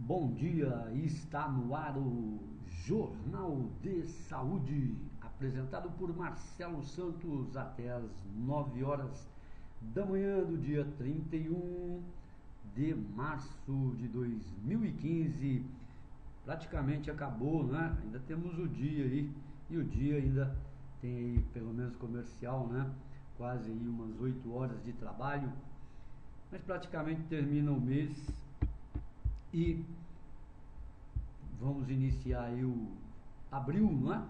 Bom dia, está no ar o Jornal de Saúde, apresentado por Marcelo Santos até às 9 horas da manhã do dia 31 de março de 2015. Praticamente acabou, né? Ainda temos o dia aí, e o dia ainda tem aí, pelo menos comercial, né? Quase aí umas 8 horas de trabalho, mas praticamente termina o mês. E vamos iniciar aí o abril, não é?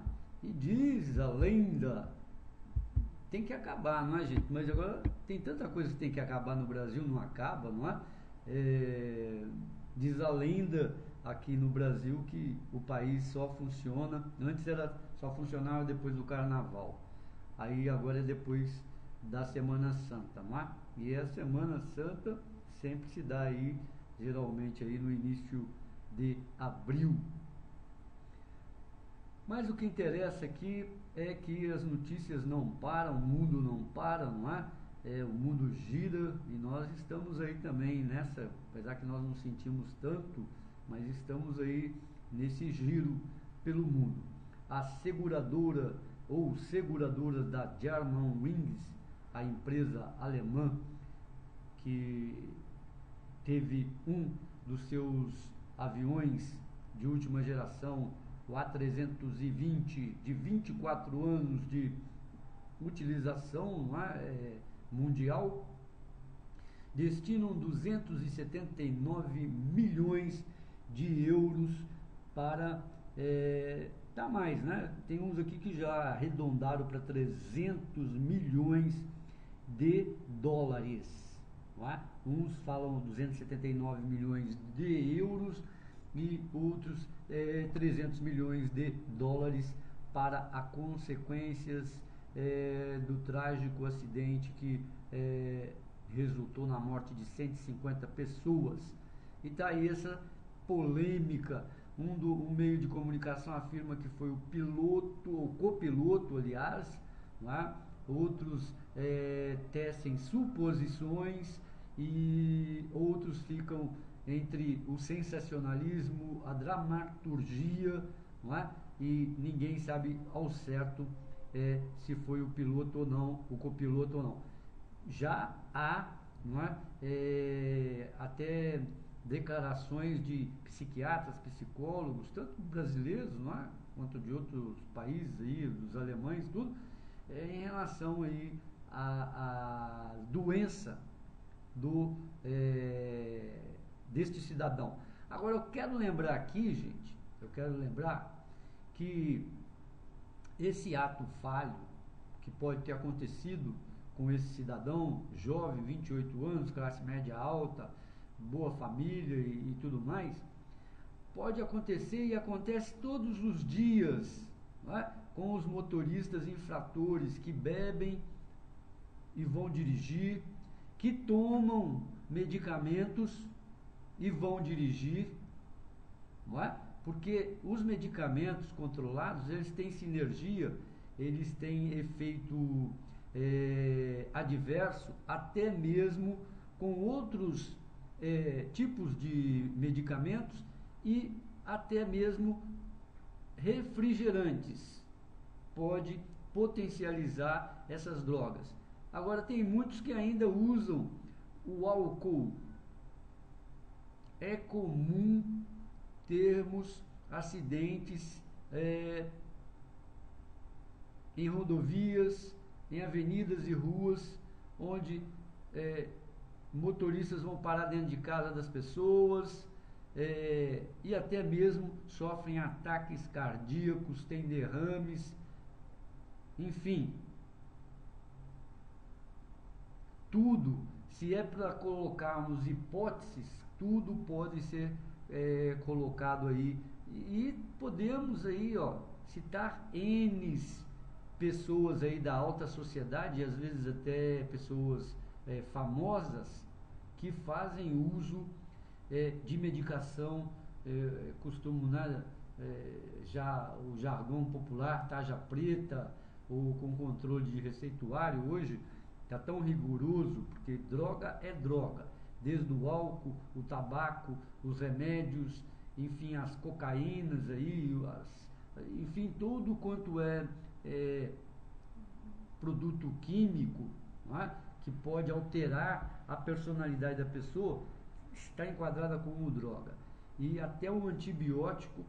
E diz a lenda, tem que acabar, não é, gente? Mas agora tem tanta coisa que tem que acabar no Brasil, não acaba, não é? Diz a lenda aqui no Brasil que o país só funciona, antes era só funcionava depois do Carnaval, aí agora é depois da Semana Santa, não é? E a Semana Santa sempre se dá aí, geralmente aí no início de abril. Mas o que interessa aqui é que as notícias não param, o mundo não para, não é? O mundo gira e nós estamos aí também nessa, apesar que nós não sentimos tanto, mas estamos aí nesse giro pelo mundo. A seguradora ou seguradoras da Germanwings, a empresa alemã que teve um dos seus aviões de última geração, o A320, de 24 anos de utilização mundial, destinam 279 milhões de euros para tá mais, né? Tem uns aqui que já arredondaram para 300 milhões de dólares. Uns falam 279 milhões de euros e outros 300 milhões de dólares para as consequências do trágico acidente que resultou na morte de 150 pessoas. E está aí essa polêmica. Um meio de comunicação afirma que foi o piloto, ou copiloto, aliás, outros tecem suposições e outros ficam entre o sensacionalismo, a dramaturgia, e ninguém sabe ao certo se foi o piloto ou não, o copiloto ou não. Já há até declarações de psiquiatras, psicólogos, tanto brasileiros quanto de outros países, aí, dos alemães, tudo, em relação aí à doença deste cidadão. Agora eu quero lembrar aqui, gente, que esse ato falho que pode ter acontecido com esse cidadão jovem, 28 anos, classe média alta, boa família e tudo mais, pode acontecer e acontece todos os dias, com os motoristas infratores que bebem e vão dirigir, que tomam medicamentos e vão dirigir, porque os medicamentos controlados, eles têm sinergia, eles têm efeito adverso até mesmo com outros tipos de medicamentos e até mesmo refrigerantes. Pode potencializar essas drogas. Agora tem muitos que ainda usam o álcool. É comum termos acidentes em rodovias, em avenidas e ruas, onde motoristas vão parar dentro de casa das pessoas e até mesmo sofrem ataques cardíacos, têm derrames, enfim. Tudo, se é para colocarmos hipóteses, tudo pode ser colocado aí. E podemos aí, citar N pessoas aí da alta sociedade, às vezes até pessoas famosas, que fazem uso de medicação, costumo, já o jargão popular, tarja preta, ou com controle de receituário hoje, está tão rigoroso, porque droga é droga, desde o álcool, o tabaco, os remédios, enfim, as cocaínas aí, enfim, tudo quanto é produto químico, não é? Que pode alterar a personalidade da pessoa, está enquadrada como droga. E até o antibiótico,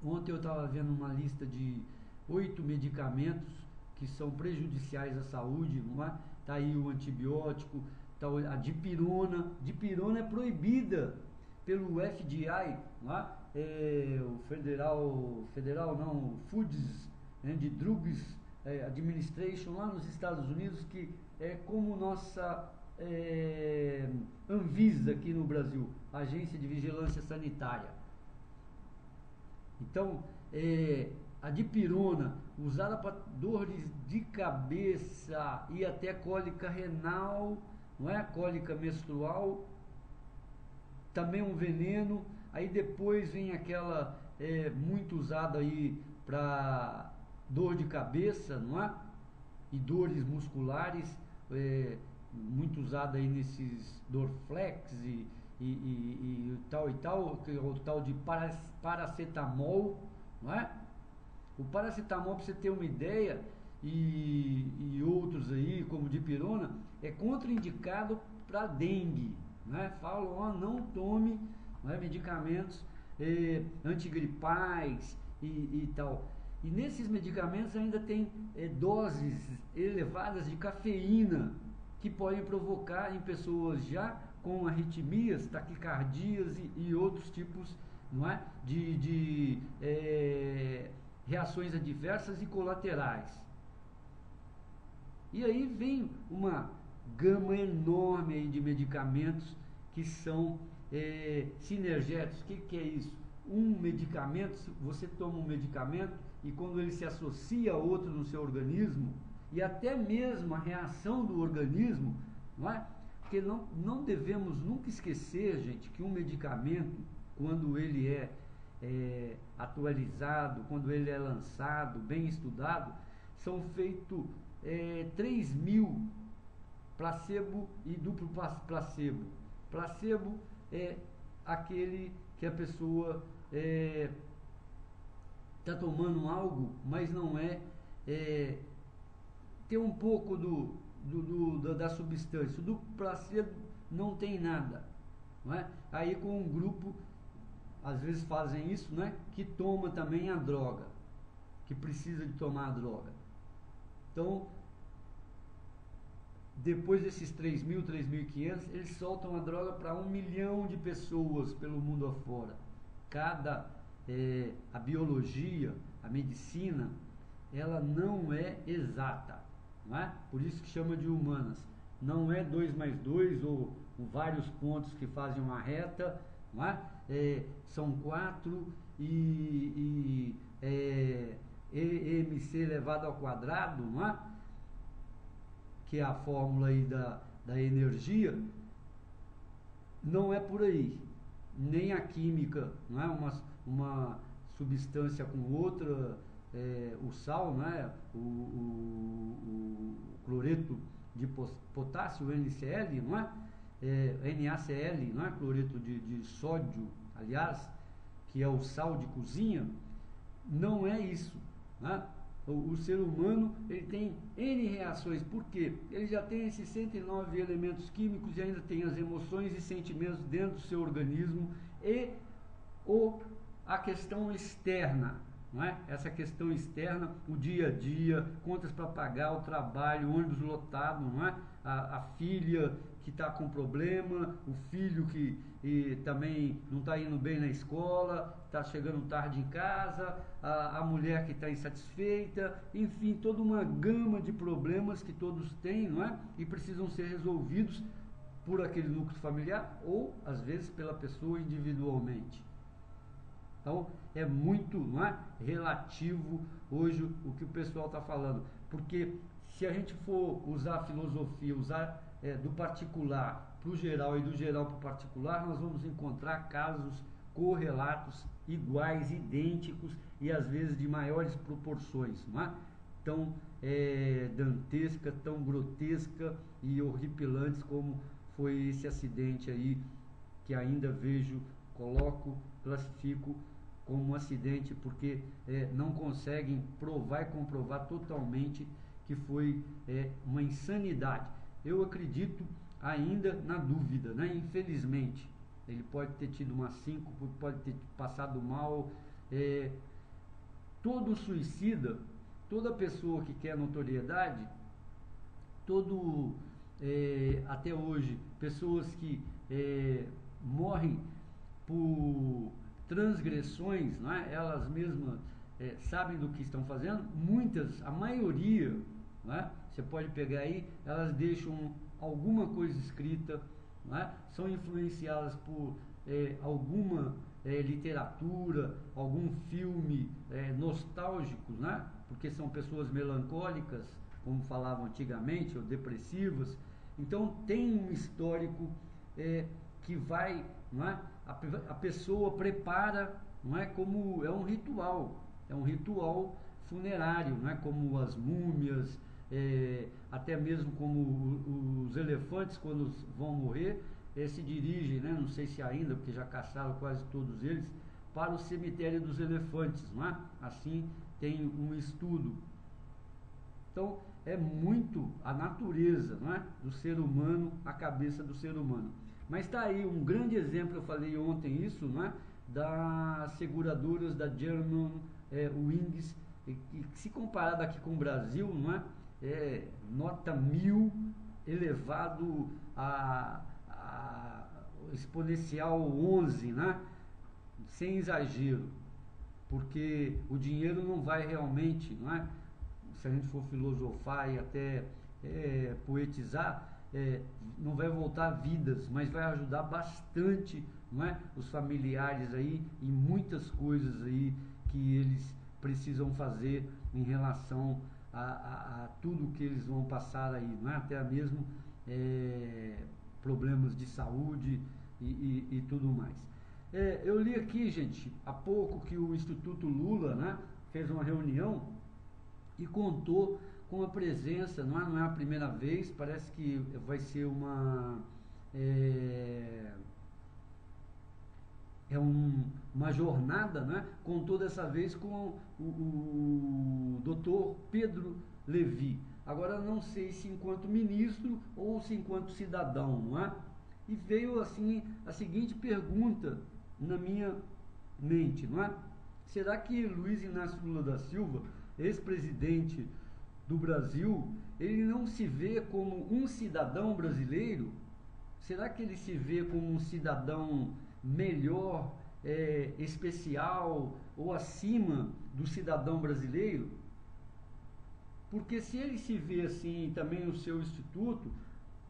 ontem eu estava vendo uma lista de 8 medicamentos que são prejudiciais à saúde, não é? Tá aí o antibiótico, tá a dipirona. Dipirona é proibida pelo FDA, não é? O federal não, o Foods and Drugs Administration lá nos Estados Unidos, que é como nossa Anvisa aqui no Brasil, Agência de Vigilância Sanitária. Então, a dipirona, usada para dores de cabeça e até cólica renal, não é? Cólica menstrual, também um veneno. Aí depois vem aquela muito usada aí para dor de cabeça, não é? E dores musculares, muito usada aí nesses Dorflex e tal, que é o tal de paracetamol, não é? O paracetamol, para você ter uma ideia, e outros aí, como dipirona, é contraindicado para dengue, né? Falam, ó, não tome, não é, medicamentos antigripais e tal. E nesses medicamentos ainda tem doses elevadas de cafeína que podem provocar em pessoas já com arritmias, taquicardias e outros tipos, não é, de reações adversas e colaterais. E aí vem uma gama enorme aí de medicamentos que são sinergéticos. O que é isso? Um medicamento, você toma um medicamento e quando ele se associa a outro no seu organismo, e até mesmo a reação do organismo, não é? Porque não devemos nunca esquecer, gente, que um medicamento, quando ele é atualizado, quando ele é lançado, bem estudado, são feitos 3.000 placebo e duplo placebo. Placebo é aquele que a pessoa está tomando algo, mas não tem um pouco da substância. Do placebo não tem nada, não é? Aí com um grupo, às vezes fazem isso, né? Que toma também a droga, que precisa de tomar a droga. Então, depois desses 3.000, 3.500, eles soltam a droga para 1 milhão de pessoas pelo mundo afora. A biologia, a medicina, ela não é exata, não é? Por isso que chama de humanas. Não é 2 mais 2 ou vários pontos que fazem uma reta, não é? São 4 e EMC elevado ao quadrado, não é? Que é a fórmula aí da energia. Não é por aí. Nem a química, não é? Uma substância com outra, o sal, não é? O cloreto de potássio, NCl, não é? NaCl, não é? Cloreto de sódio, aliás, que é o sal de cozinha. Não é isso, né? O ser humano, ele tem N reações. Por quê? Ele já tem esses 109 elementos químicos e ainda tem as emoções e sentimentos dentro do seu organismo e a questão externa, não é? Essa questão externa, o dia a dia, contas para pagar, o trabalho, ônibus lotado, não é? A filha que está com problema, o filho que também não está indo bem na escola, está chegando tarde em casa, a mulher que está insatisfeita, enfim, toda uma gama de problemas que todos têm, não é? E precisam ser resolvidos por aquele núcleo familiar ou, às vezes, pela pessoa individualmente. Então, é muito, não é, relativo hoje o que o pessoal está falando, porque se a gente for usar a filosofia, usar do particular para o geral e do geral para o particular, nós vamos encontrar casos correlatos, iguais, idênticos e às vezes de maiores proporções, não é? Tão dantesca, tão grotesca e horripilantes como foi esse acidente aí que ainda vejo, classifico como um acidente, porque não conseguem provar e comprovar totalmente que foi uma insanidade. Eu acredito ainda na dúvida, né? Infelizmente, ele pode ter tido uma síncope, pode ter passado mal. Todo suicida, toda pessoa que quer notoriedade, até hoje, pessoas que morrem por transgressões, não é? Elas mesmas sabem do que estão fazendo, muitas, a maioria, não é? Você pode pegar aí, elas deixam alguma coisa escrita, não é? São influenciadas por alguma literatura, algum filme nostálgico, né? Porque são pessoas melancólicas, como falavam antigamente, ou depressivas. Então tem um histórico que vai, não é? A pessoa prepara, não é? Como é um ritual funerário, não é? Como as múmias, até mesmo como os elefantes, quando vão morrer, se dirigem, né? Não sei se ainda, porque já caçaram quase todos eles, para o cemitério dos elefantes, não é? Assim tem um estudo. Então é muito a natureza, não é? Do ser humano, a cabeça do ser humano. Mas está aí um grande exemplo, eu falei ontem isso, não é? Das seguradoras da German Wings, que se comparado aqui com o Brasil, não é? Nota 1000 elevado a exponencial 11, né? Sem exagero, porque o dinheiro não vai realmente, não é? Se a gente for filosofar e até poetizar, não vai voltar vidas, mas vai ajudar bastante, não é? Os familiares aí em muitas coisas aí que eles precisam fazer em relação a tudo que eles vão passar aí, não é? Até mesmo problemas de saúde e tudo mais. Eu li aqui, gente, há pouco que o Instituto Lula, né, fez uma reunião e contou com a presença, não é a primeira vez, parece que vai ser uma jornada, né? Contou dessa vez com o doutor Pedro Levi. Agora não sei se enquanto ministro ou se enquanto cidadão, não é? E veio assim a seguinte pergunta na minha mente, não é? Será que Luiz Inácio Lula da Silva, ex-presidente do Brasil, ele não se vê como um cidadão brasileiro? Será que ele se vê como um cidadão melhor, especial ou acima do cidadão brasileiro? Porque se ele se vê assim também no seu instituto,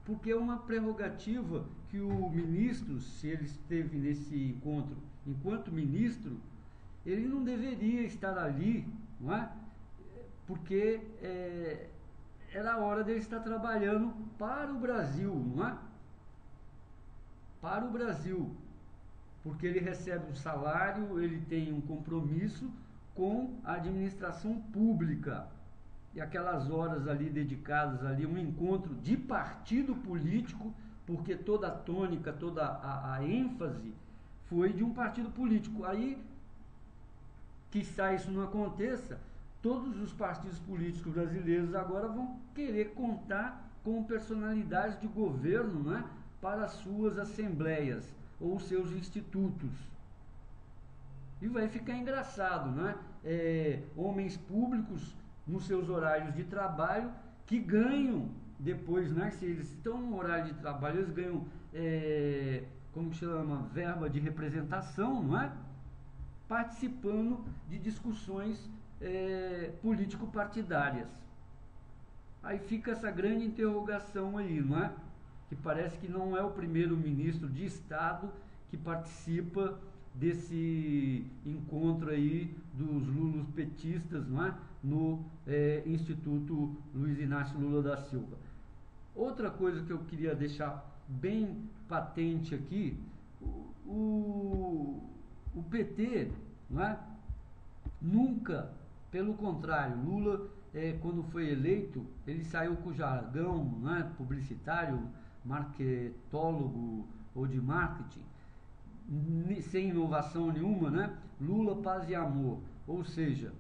porque é uma prerrogativa que o ministro, se ele esteve nesse encontro enquanto ministro, ele não deveria estar ali, não é? Porque era a hora dele estar trabalhando para o Brasil, não é? Para o Brasil, porque ele recebe um salário, ele tem um compromisso com a administração pública. E aquelas horas ali dedicadas ali, um encontro de partido político, porque toda a tônica, toda a ênfase foi de um partido político. Aí, quiçá isso não aconteça, todos os partidos políticos brasileiros agora vão querer contar com personalidades de governo, né, para as suas assembleias ou seus institutos. E vai ficar engraçado, né? Homens públicos nos seus horários de trabalho que ganham depois, né? Se eles estão no horário de trabalho, eles ganham, como chama, verba de representação, não é? Participando de discussões político-partidárias. Aí fica essa grande interrogação aí, não é? Que parece que não é o primeiro ministro de Estado que participa desse encontro aí dos lulopetistas, não é? No Instituto Luiz Inácio Lula da Silva. Outra coisa que eu queria deixar bem patente aqui, o PT, não é? Nunca, pelo contrário, Lula, quando foi eleito, ele saiu com o jargão, não é? Publicitário, marketólogo ou de marketing, sem inovação nenhuma, né? Lula, paz e amor. Ou seja,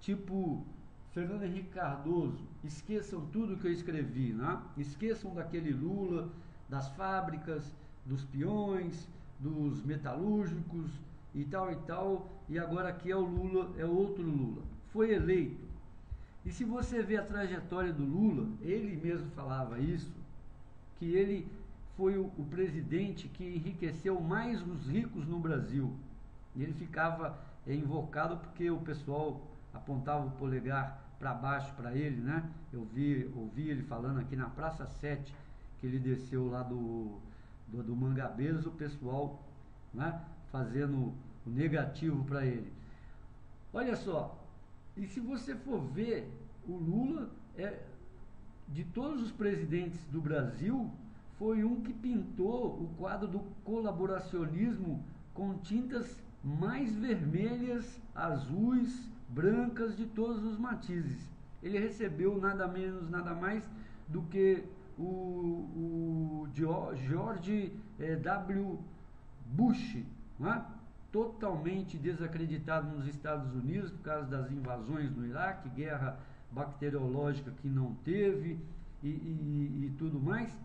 tipo Fernando Henrique Cardoso, esqueçam tudo que eu escrevi, né? Esqueçam daquele Lula, das fábricas, dos peões, dos metalúrgicos e tal, e agora aqui é o Lula, é outro Lula. Foi eleito. E se você vê a trajetória do Lula, ele mesmo falava isso, que ele foi o presidente que enriqueceu mais os ricos no Brasil. E ele ficava invocado porque o pessoal apontava o polegar para baixo para ele, né? Eu ouvi ele falando aqui na Praça 7, que ele desceu lá do Mangabeiros, o pessoal, né, fazendo o negativo para ele. Olha só, e se você for ver, o Lula, de todos os presidentes do Brasil, foi um que pintou o quadro do colaboracionismo com tintas mais vermelhas, azuis, brancas, de todos os matizes. Ele recebeu nada menos, nada mais do que o George W. Bush, né? Totalmente desacreditado nos Estados Unidos por causa das invasões no Iraque, guerra bacteriológica que não teve e tudo mais.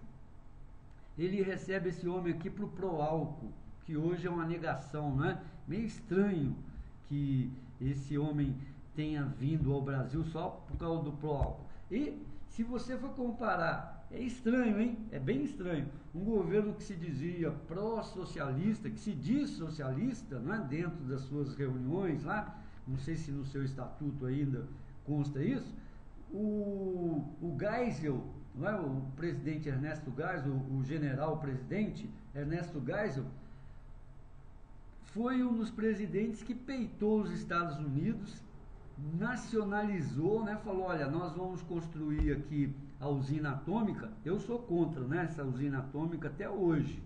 Ele recebe esse homem aqui para o pró-álcool, que hoje é uma negação, né? Meio estranho que esse homem tenha vindo ao Brasil só por causa do pró-álcool. E se você for comparar, é estranho, hein? É bem estranho. Um governo que se dizia pró-socialista, que se diz socialista, né? Dentro das suas reuniões lá, não sei se no seu estatuto ainda consta isso, o Geisel, não é? O presidente Ernesto Geisel, o general presidente Ernesto Geisel, foi um dos presidentes que peitou os Estados Unidos, nacionalizou, né? Falou, olha, nós vamos construir aqui a usina atômica. Eu sou contra, né, essa usina atômica até hoje.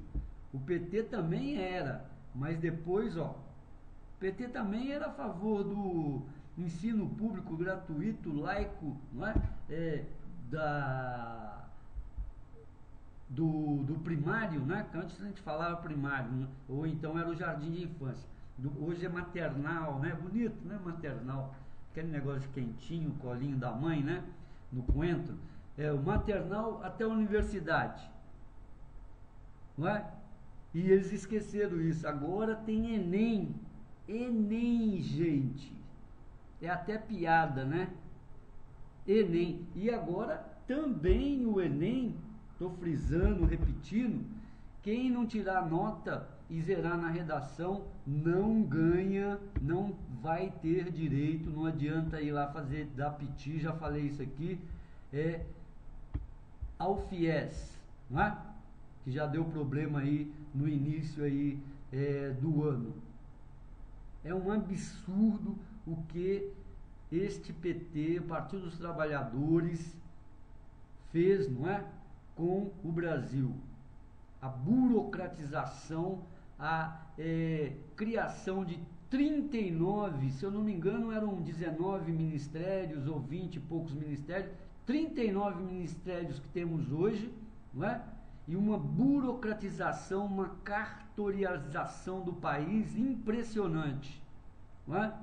O PT também era, mas depois, ó, o PT também era a favor do ensino público gratuito, laico, não é? Do primário, né? Antes a gente falava primário, né? Ou então era o jardim de infância. Hoje é maternal, né? Bonito, né? Maternal. Aquele negócio quentinho, colinho da mãe, né? No coentro. É o maternal até a universidade. Não é? E eles esqueceram isso. Agora tem Enem. Enem, gente. É até piada, né? Enem. E agora também o Enem, estou frisando, repetindo, quem não tirar nota e zerar na redação não ganha, não vai ter direito, não adianta ir lá fazer da piti, já falei isso aqui, ao FIES, não é? Que já deu problema aí no início aí do ano. É um absurdo o que este PT, o Partido dos Trabalhadores, fez, não é? Com o Brasil. A burocratização, a criação de 39, se eu não me engano eram 19 ministérios ou 20 e poucos ministérios, 39 ministérios que temos hoje, não é? E uma burocratização, uma cartorialização do país impressionante, não é?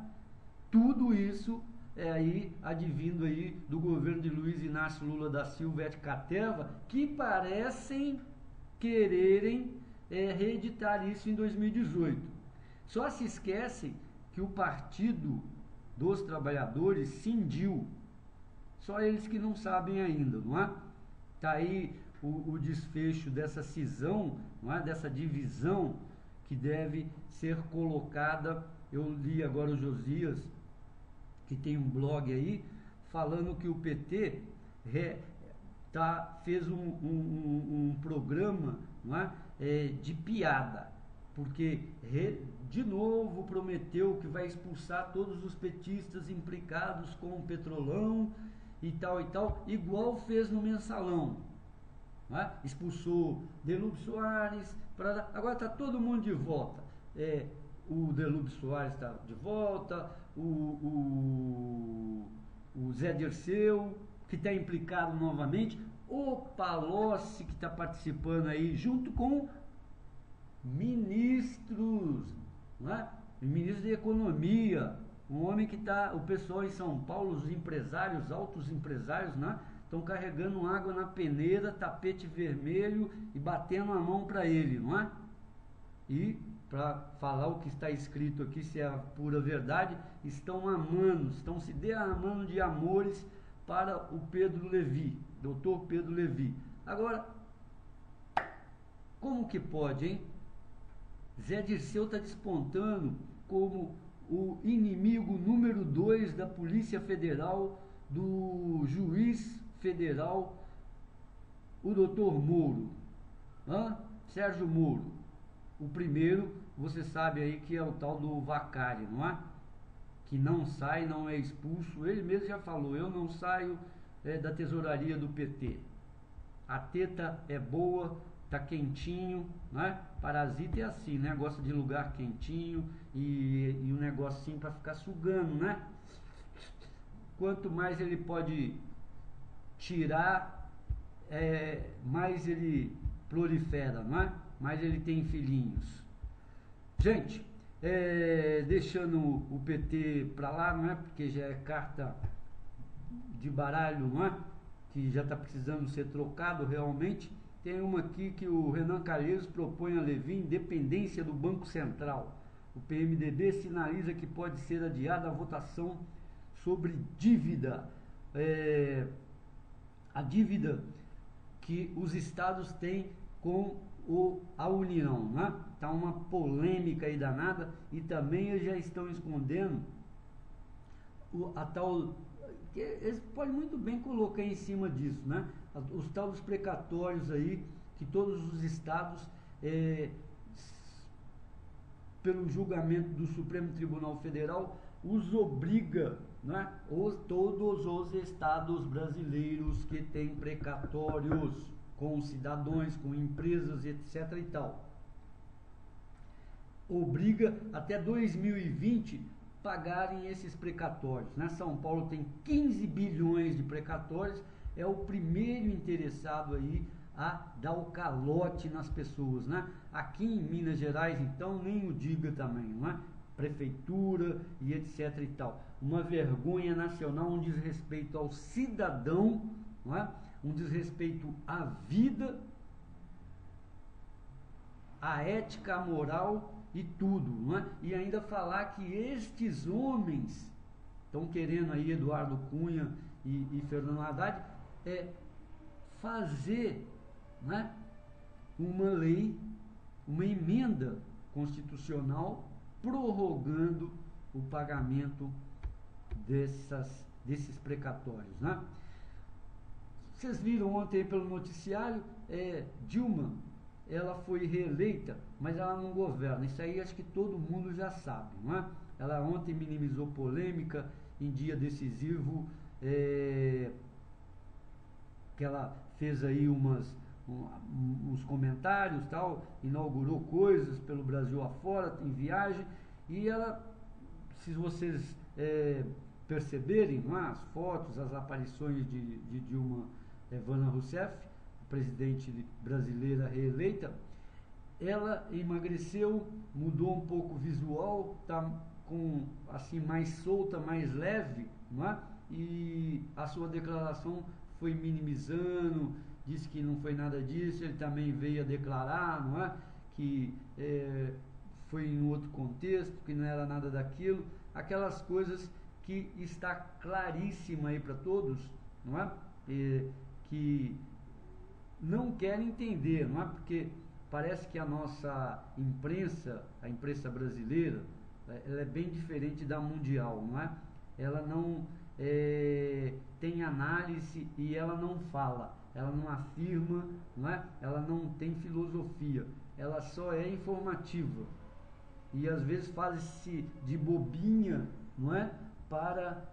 Tudo isso aí advindo aí do governo de Luiz Inácio Lula da Silva et Caterva, que parecem quererem reeditar isso em 2018. Só se esquecem que o Partido dos Trabalhadores cindiu. Só eles que não sabem ainda, não é? Está aí o desfecho dessa cisão, não é? Dessa divisão que deve ser colocada. Eu li agora o Josias, que tem um blog aí, falando que o PT fez um programa, não é? De piada, porque de novo prometeu que vai expulsar todos os petistas implicados com o Petrolão e tal, igual fez no Mensalão, não é? Expulsou Delúbio Soares, agora está todo mundo de volta. O Delúbio Soares está de volta, o Zé Dirceu, que está implicado novamente, o Palocci, que está participando aí, junto com ministros, não é? O ministro da Economia, um homem que está, o pessoal em São Paulo, os empresários, altos empresários, né? Estão carregando água na peneira, tapete vermelho e batendo a mão para ele, não é? E, para falar o que está escrito aqui, se é a pura verdade, estão amando, estão se derramando de amores para o Pedro Levi, doutor Pedro Levi. Agora, como que pode, hein? Zé Dirceu está despontando como o inimigo número 2 da Polícia Federal, do juiz federal, o doutor Moro, Sérgio Moro. O primeiro, você sabe aí que é o tal do Vacari, não é? Que não sai, não é expulso. Ele mesmo já falou, eu não saio da tesouraria do PT. A teta é boa, tá quentinho, né? Parasita é assim, né? Gosta de lugar quentinho e um negocinho para ficar sugando, né? Quanto mais ele pode tirar, mais ele prolifera, não é? Mais ele tem filhinhos. Gente, deixando o PT para lá, não é? Porque já é carta de baralho, não é? Que já está precisando ser trocado realmente. Tem uma aqui que o Renan Calheiros propõe a Levi independência do Banco Central. O PMDB sinaliza que pode ser adiada a votação sobre dívida. A dívida que os estados têm com a União, né? Tá uma polêmica aí danada, e também eles já estão escondendo a tal, que eles podem muito bem colocar em cima disso, né? Os tal dos precatórios aí, que todos os estados, pelo julgamento do Supremo Tribunal Federal, os obriga, né? Todos os estados brasileiros que têm precatórios com cidadãos, com empresas, etc. e tal, obriga até 2020 pagarem esses precatórios, né? São Paulo tem 15 bilhões de precatórios, é o primeiro interessado aí a dar o calote nas pessoas, né? Aqui em Minas Gerais, então, nem o diga também, não é? Prefeitura e etc e tal. Uma vergonha nacional, um desrespeito ao cidadão, não é? Um desrespeito à vida, à ética, à moral e tudo, não é? E ainda falar que estes homens estão querendo aí, Eduardo Cunha e Fernando Haddad, fazer, né, uma lei, uma emenda constitucional prorrogando o pagamento desses precatórios, né? Vocês viram ontem pelo noticiário, Dilma, ela foi reeleita, mas ela não governa. Isso aí acho que todo mundo já sabe, não é? Ela ontem minimizou polêmica em dia decisivo, que ela fez aí uns comentários, tal, inaugurou coisas pelo Brasil afora, em viagem, e ela, se vocês perceberem, não é? As fotos, as aparições de Dilma Dilma Rousseff, presidente brasileira reeleita, ela emagreceu, mudou um pouco o visual, está com, assim, mais solta, mais leve, não é? E a sua declaração foi minimizando, disse que não foi nada disso, ele também veio a declarar, não é? Que foi em outro contexto, que não era nada daquilo, aquelas coisas que está claríssima aí para todos, não é? Que não querem entender, não é? Porque parece que a nossa imprensa, a imprensa brasileira, ela é bem diferente da mundial, não é? Ela não tem análise e ela não fala, ela não afirma, não é? Ela não tem filosofia, ela só é informativa. E às vezes faz-se de bobinha, não é? Para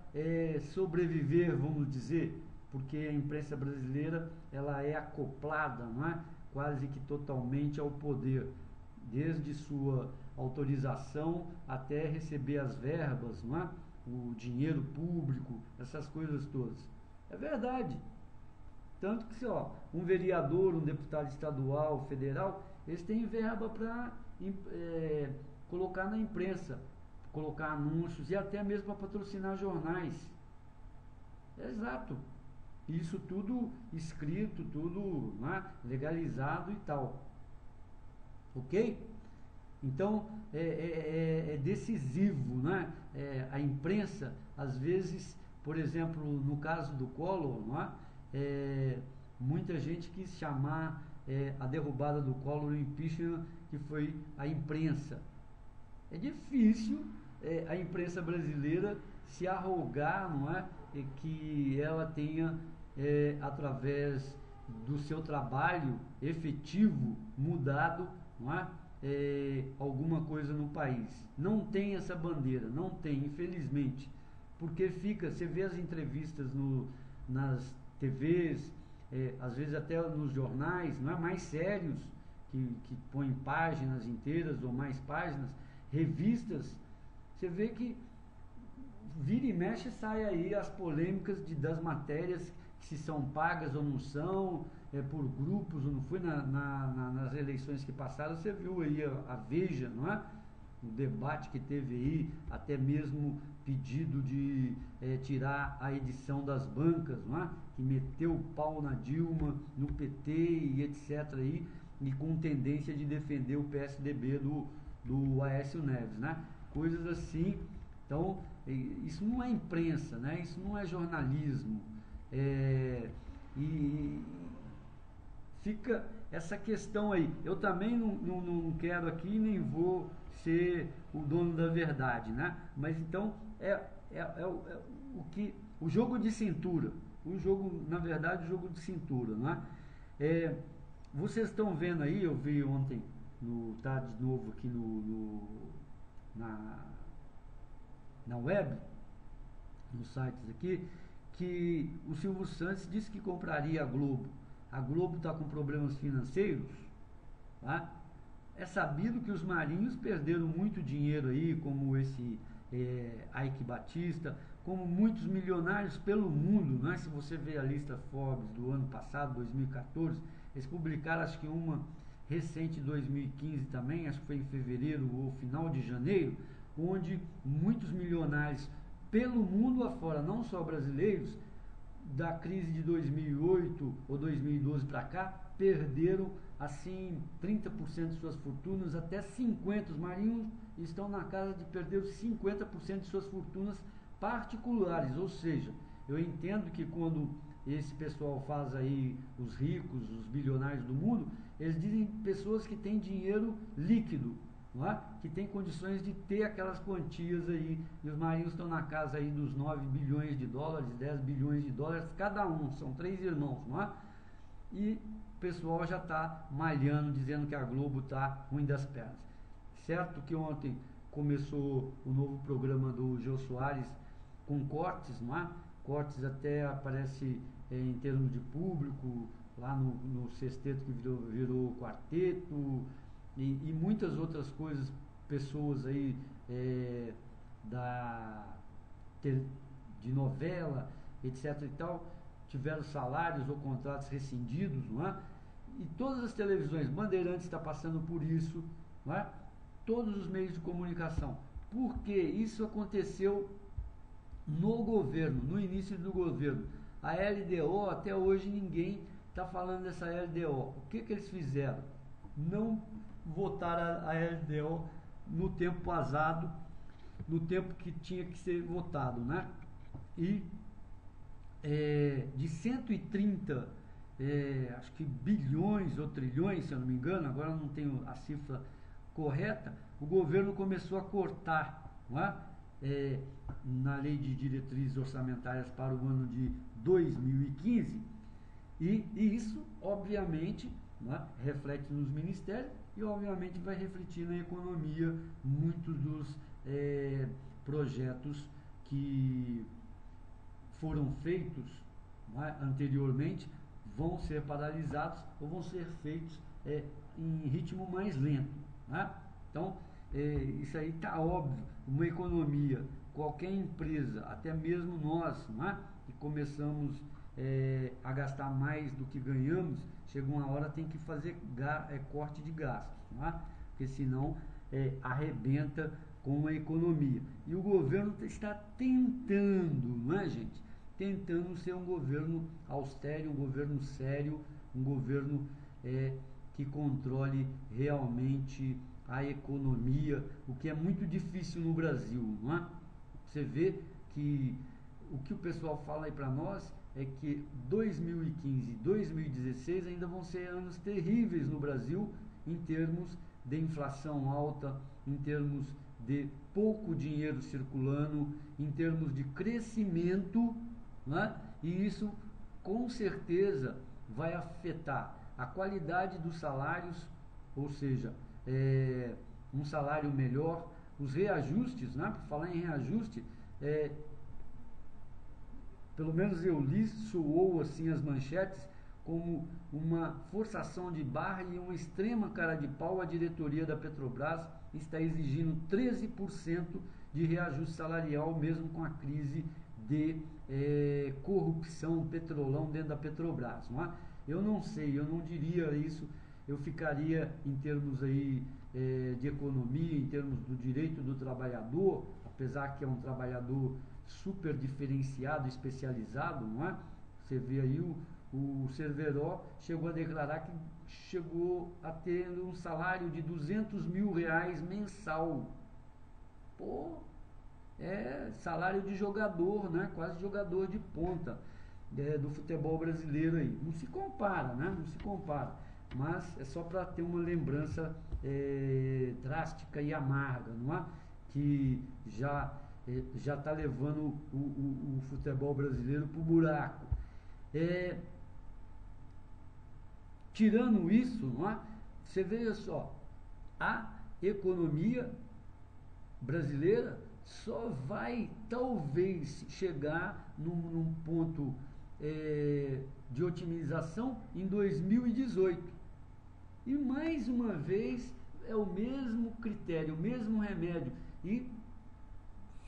sobreviver, vamos dizer, porque a imprensa brasileira, ela é acoplada, não é? Quase que totalmente ao poder, desde sua autorização até receber as verbas, não é? O dinheiro público, essas coisas todas. É verdade. Tanto que, ó, um vereador, um deputado estadual, federal, eles têm verba para colocar na imprensa, colocar anúncios e até mesmo para patrocinar jornais. Exato. Isso tudo escrito, tudo, né, legalizado e tal. Ok? Então, é decisivo, né? A imprensa, às vezes, por exemplo, no caso do Collor, não é? Muita gente quis chamar a derrubada do Collor, o impeachment, que foi a imprensa. É difícil a imprensa brasileira se arrogar, não é? Que ela tenha, através do seu trabalho efetivo, mudado, não é? Alguma coisa no país. Não tem essa bandeira, não tem, infelizmente. Porque você vê as entrevistas nas TVs, às vezes até nos jornais, não é, mais sérios, que põem páginas inteiras ou mais páginas, revistas, você vê que vira e mexe sai aí as polêmicas das matérias, se são pagas ou não são, por grupos ou não foi. Nas eleições que passaram, você viu aí a Veja, não é? O debate que teve aí, até mesmo pedido de tirar a edição das bancas, não é? Que meteu o pau na Dilma, no PT e etc. aí, e com tendência de defender o PSDB do Aécio Neves, né? Coisas assim. Então, isso não é imprensa, né? Isso não é jornalismo. E fica essa questão aí. Eu também não quero aqui, nem vou ser o dono da verdade, né? Mas então o jogo de cintura. Na verdade, o jogo de cintura, né? Vocês estão vendo aí, eu vi ontem, tá de novo aqui na web, nos sites aqui, que o Silvio Santos disse que compraria a Globo. A Globo está com problemas financeiros, tá? É sabido que os marinhos perderam muito dinheiro aí, como esse Ike Batista, como muitos milionários pelo mundo, né? Se você vê a lista Forbes do ano passado, 2014, eles publicaram, acho que uma recente, 2015 também, acho que foi em fevereiro ou final de janeiro, onde muitos milionários pelo mundo afora, não só brasileiros, da crise de 2008 ou 2012 para cá, perderam assim 30% de suas fortunas, até 50%. Os marinhos estão na casa de perder 50% de suas fortunas particulares. Ou seja, eu entendo que quando esse pessoal faz aí os ricos, os bilionários do mundo, eles dizem pessoas que têm dinheiro líquido, não é? Que tem condições de ter aquelas quantias aí, e os marinhos estão na casa aí dos 9 bilhões de dólares, 10 bilhões de dólares, cada um, são 3 irmãos, não é? E o pessoal já está malhando, dizendo que a Globo está ruim das pernas. Certo que ontem começou o novo programa do Jô Soares com cortes, não é? Cortes até aparece em termos de público, lá no sexteto que virou quarteto, e muitas outras coisas, pessoas aí de novela, etc. e tal, tiveram salários ou contratos rescindidos, não é? E todas as televisões, Bandeirantes está passando por isso, não é? Todos os meios de comunicação. Porque isso aconteceu no governo, no início do governo. A LDO, até hoje ninguém está falando dessa LDO. O que eles fizeram? Não votaram a LDO no tempo passado, no tempo que tinha que ser votado, né? E de 130, acho que bilhões ou trilhões, se eu não me engano, agora eu não tenho a cifra correta, o governo começou a cortar, não é? Na lei de diretrizes orçamentárias para o ano de 2015, e isso, obviamente, né, reflete nos ministérios e, obviamente, vai refletir na economia. Muitos dos projetos que foram feitos, né, anteriormente vão ser paralisados ou vão ser feitos em ritmo mais lento, né? Então, isso aí está óbvio. Uma economia, qualquer empresa, até mesmo nós, né, que começamos a gastar mais do que ganhamos, chega uma hora tem que fazer corte de gastos, não é? Porque senão arrebenta com a economia. E o governo está tentando, não é, gente? Tentando ser um governo austero, um governo sério, um governo que controle realmente a economia, o que é muito difícil no Brasil, não é? Você vê que o que o pessoal fala aí para nós é que 2015 e 2016 ainda vão ser anos terríveis no Brasil em termos de inflação alta, em termos de pouco dinheiro circulando, em termos de crescimento, né? E isso com certeza vai afetar a qualidade dos salários, ou seja, um salário melhor, os reajustes, né? Por falar em reajuste, pelo menos eu li, soou assim as manchetes, como uma forçação de barra e uma extrema cara de pau. A diretoria da Petrobras está exigindo 13% de reajuste salarial, mesmo com a crise de corrupção, petrolão dentro da Petrobras, não é? Eu não sei, eu não diria isso, eu ficaria em termos aí de economia, em termos do direito do trabalhador, apesar que é um trabalhador super diferenciado, especializado, não é? Você vê aí o Cerveró chegou a declarar que chegou a ter um salário de R$200 mil mensal. Pô, salário de jogador, né? Quase jogador de ponta do futebol brasileiro aí. Não se compara, né? Não se compara. Mas é só para ter uma lembrança drástica e amarga, não é? Que já está levando o futebol brasileiro para o buraco. Tirando isso, não é? Você veja só, a economia brasileira só vai talvez chegar num ponto de otimização em 2018. E mais uma vez é o mesmo critério, o mesmo remédio. E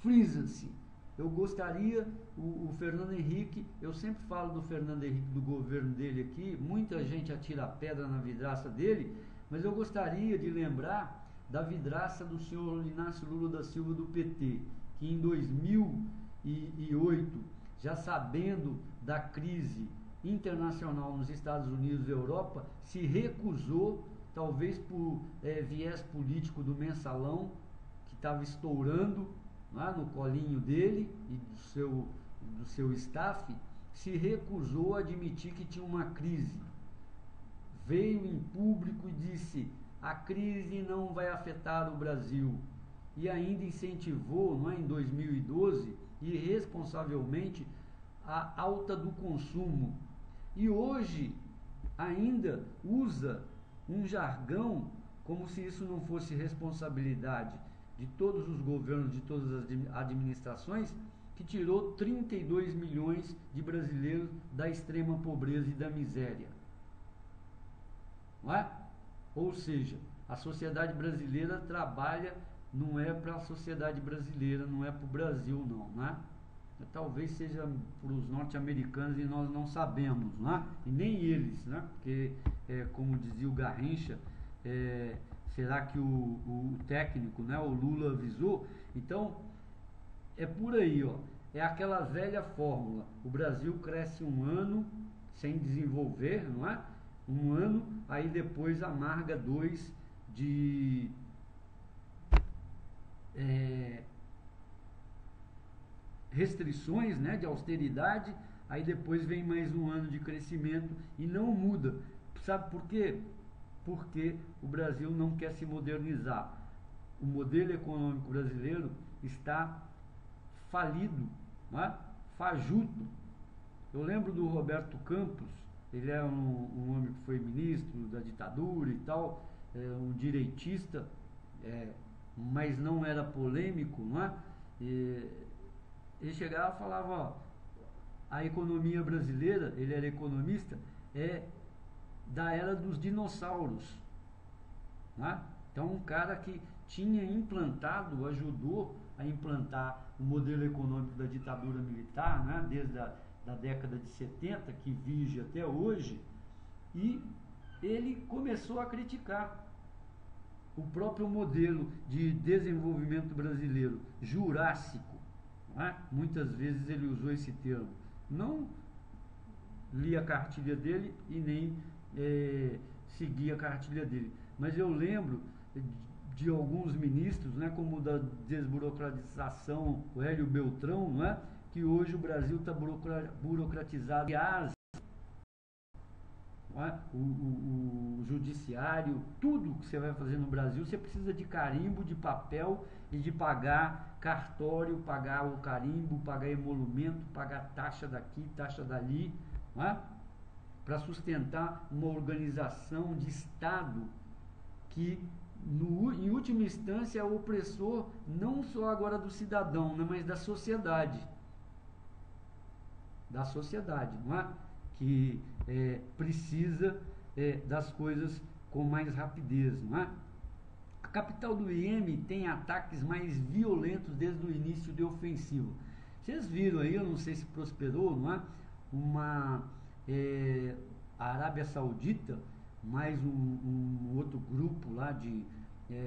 frisa-se. Eu gostaria, o Fernando Henrique, eu sempre falo do Fernando Henrique, do governo dele aqui, muita gente atira pedra na vidraça dele, mas eu gostaria de lembrar da vidraça do senhor Inácio Lula da Silva do PT, que em 2008, já sabendo da crise internacional nos Estados Unidos e Europa, se recusou, talvez por viés político do mensalão, que estava estourando lá no colinho dele e do seu staff, se recusou a admitir que tinha uma crise. Veio em público e disse: a crise não vai afetar o Brasil. E ainda incentivou, não é, em 2012, irresponsavelmente, a alta do consumo. E hoje ainda usa um jargão como se isso não fosse responsabilidade de todos os governos, de todas as administrações, que tirou 32 milhões de brasileiros da extrema pobreza e da miséria. Não é? Ou seja, a sociedade brasileira trabalha, não é para a sociedade brasileira, não é para o Brasil, não é? Talvez seja para os norte-americanos e nós não sabemos, né? E nem eles, né? Porque, como dizia o Garrincha, será que o técnico, né, o Lula avisou? Então, é por aí, ó. É aquela velha fórmula. O Brasil cresce um ano sem desenvolver, não é? Um ano, aí depois amarga 2 de restrições, né, de austeridade, aí depois vem mais um ano de crescimento e não muda. Sabe por quê? Porque o Brasil não quer se modernizar. O modelo econômico brasileiro está falido, né? Fajuto. Eu lembro do Roberto Campos, ele é um homem que foi ministro da ditadura e tal, um direitista, mas não era polêmico, não é? Ele chegava e falava, ó, a economia brasileira, ele era economista, da era dos dinossauros, né? Então um cara que tinha implantado, ajudou a implantar o modelo econômico da ditadura militar, né? Desde da década de 70, que vige até hoje, e ele começou a criticar o próprio modelo de desenvolvimento brasileiro, jurássico, não é? Muitas vezes ele usou esse termo. Não li a cartilha dele e nem segui a cartilha dele, mas eu lembro de alguns ministros, né, como o da desburocratização, o Hélio Beltrão, não é? Que hoje o Brasil está burocratizado. Aliás, não é? O judiciário, tudo que você vai fazer no Brasil, você precisa de carimbo, de papel e de pagar cartório, pagar o carimbo, pagar emolumento, pagar taxa daqui, taxa dali, não é? Para sustentar uma organização de Estado que, em última instância, é o opressor não só agora do cidadão, né, mas da sociedade. Da sociedade, não é? Que precisa das coisas com mais rapidez, não é? A capital do IEM tem ataques mais violentos desde o início da ofensiva. Vocês viram aí, eu não sei se prosperou, não é? A Arábia Saudita, mais um outro grupo lá de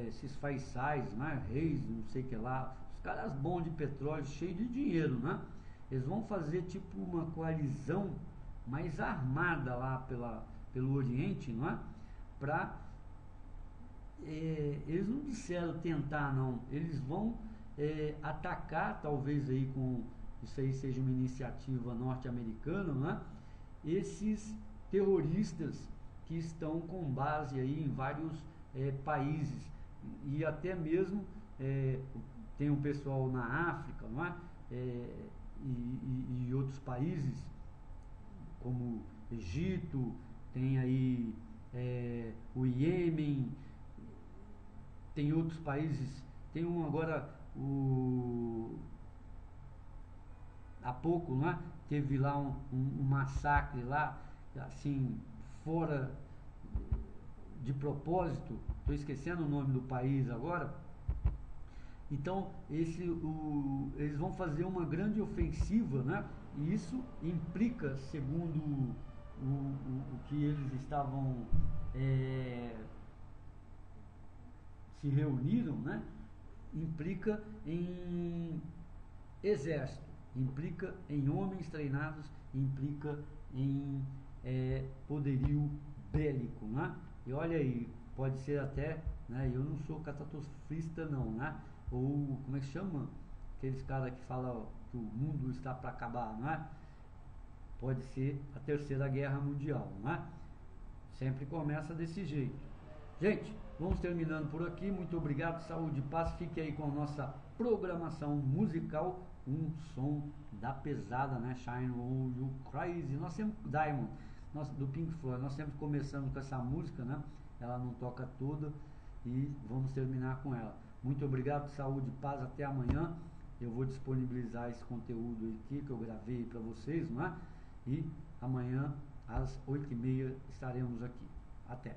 esses faisais, né? Reis, não sei o que lá, os caras bons de petróleo, cheios de dinheiro, né? Eles vão fazer tipo uma coalizão mais armada lá pelo Oriente, não é? Eles não disseram tentar, não. Eles vão atacar, talvez aí isso aí seja uma iniciativa norte-americana, não é? Esses terroristas que estão com base aí em vários países, e até mesmo tem um pessoal na África, não é? E outros países como Egito, tem aí o Iêmen, tem outros países, tem um agora, há pouco, não é? Teve lá um massacre lá, assim, fora de propósito, estou esquecendo o nome do país agora. Então, eles vão fazer uma grande ofensiva, né? E isso implica, segundo o que eles estavam se reuniram, né? Implica em exército, implica em homens treinados, implica em poderio bélico, né? E olha aí, pode ser até, né? Eu não sou catastrofista não, né? Ou como é que chama? Aqueles caras que falam que o mundo está para acabar, não é? Pode ser a Terceira Guerra Mundial, não é? Sempre começa desse jeito. Gente, vamos terminando por aqui. Muito obrigado, saúde e paz. Fique aí com a nossa programação musical, um som da pesada, né? Shine On You Crazy. Nós sempre, Diamond, do Pink Floyd, nós sempre começamos com essa música, né? Ela não toca toda e vamos terminar com ela. Muito obrigado, saúde e paz. Até amanhã. Eu vou disponibilizar esse conteúdo aqui que eu gravei para vocês, não é? E amanhã às 8h30 estaremos aqui. Até!